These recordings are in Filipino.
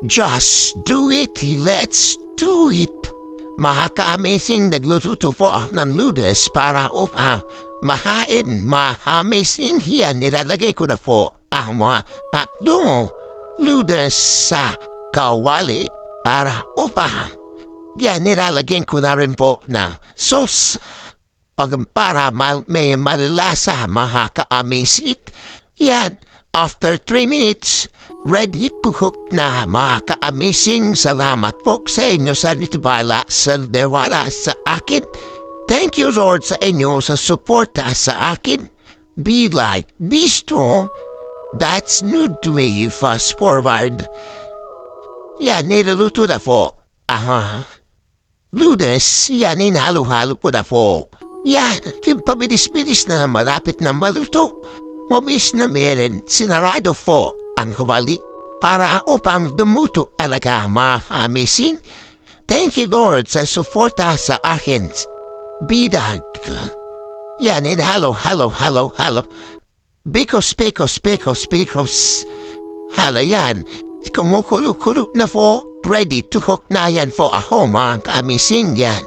Just do it. Let's do it. Mahaka-amazing nagluto po ng ludes para mahain. Amazing yan. Nilalagay ko na po ang mga tatlong ludes sa kawali para yan, nilalagyan ko na rin po na sauce para may malalasa. Mahaka-amazing. Yan. After 3 minutes, ready to cook na. Mga ka-amazing, salamat po sa inyo sa nitibala sa dewala sa akin. Thank you, Lord, sa inyo sa suporta sa akin. Be light, be strong. That's new to me. Fast forward. Yan, niluluto na po. Ludes, yan, inhalo-halo po na po. Yan, yung pabilis-bilis na malapit na maluto. Mabis na meron, sinarado po ang kawali para upang dumuto alaga. Amazing. Thank you, Lord, sa suporta sa akin. Bidag. Yan, halo. Because. Hala yan. Kumukulo-kulo na po. Ready to cook na yan po ako, mga amazing yan.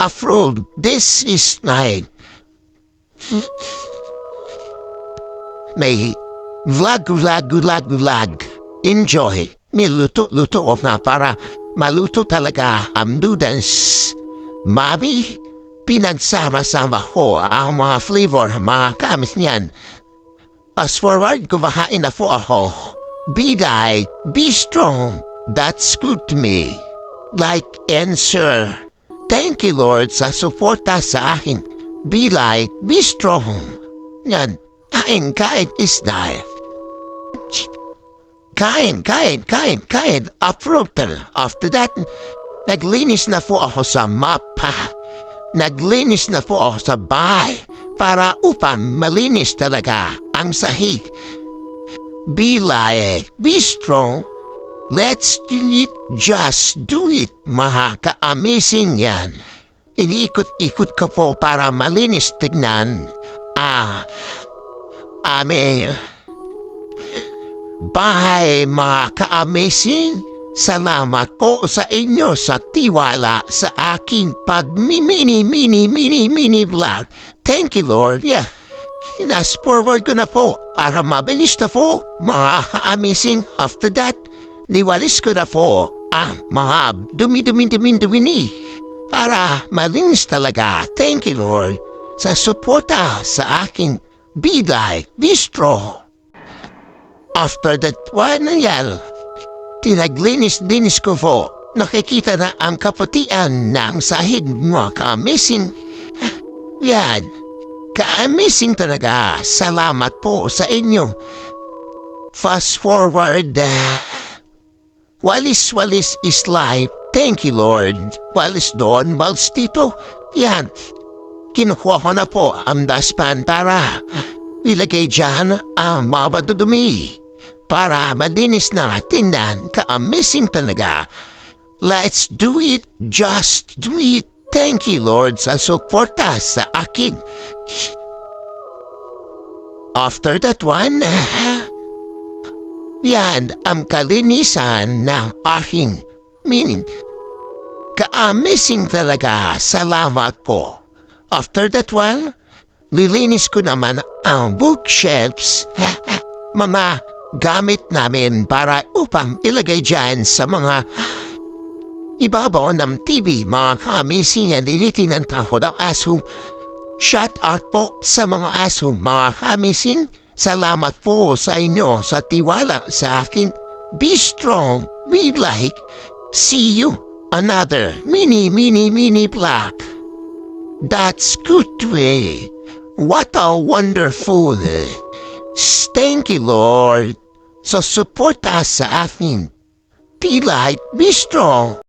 After this is my may vlog. Enjoy. Niluto-luto na para maluto talaga ang noodles. Mami, pinagsama-sama ko ang mga flavor, mga kamis niyan. Fast forward, kumahain na po ako. Be light, be strong. That's good to me. Like and sir. Thank you, Lord, sa suporta sa akin. Be light, be strong. Yan. Kain isda. Kain. Approval. After that, naglinis na po ako sa mapa. Naglinis na po ako sa bahay para upang malinis talaga ang sahig. Be light, be strong. Let's do it, just do it. Mahaka-amazing yan. Iniikot-ikot ka po para malinis tignan. Bye, mga ka-amazing. Salamat po sa inyo sa tiwala sa aking mini vlog. Thank you, Lord. Yeah. Fast forward ko na po para mabilis na po, mga ka-amazing. After that, liwalis ko na po mga dumi para malinis talaga. Thank you, Lord, sa suporta sa aking be light, be strong. After that one na yan, tinaglinis-linis ko po. Nakikita na ang kaputian ng sahig, mga ka-amazing. Yan, ka-amazing talaga. Salamat po sa inyo. Fast forward, walis is life. Thank you, Lord. Walis doon, walis dito. Yan, kinukuha ko na po ang dustpan para ilagay dyan ang mabadudumi para madinis na tindan. Ka-amazing talaga. Let's do it. Just do it. Thank you, Lord, sa suporta sa akin. After that one, yan ang kalinisan ng aking meaning. Ka-amazing talaga. Salamat po. After that one, lilinis ko naman ang bookshelves. Mga gamit namin para upang ilagay dyan sa mga ibabaw ng TV. Mga ka-amazing yan, nilitinan ko ng aso. Shout out po sa mga aso, mga ka-amazing. Salamat po sa inyo sa tiwala sa akin. Be strong, be light. See you another mini vlog. That's good way. What a wonderful. Thank you, Lord. So suporta sa akin. Be light, be strong.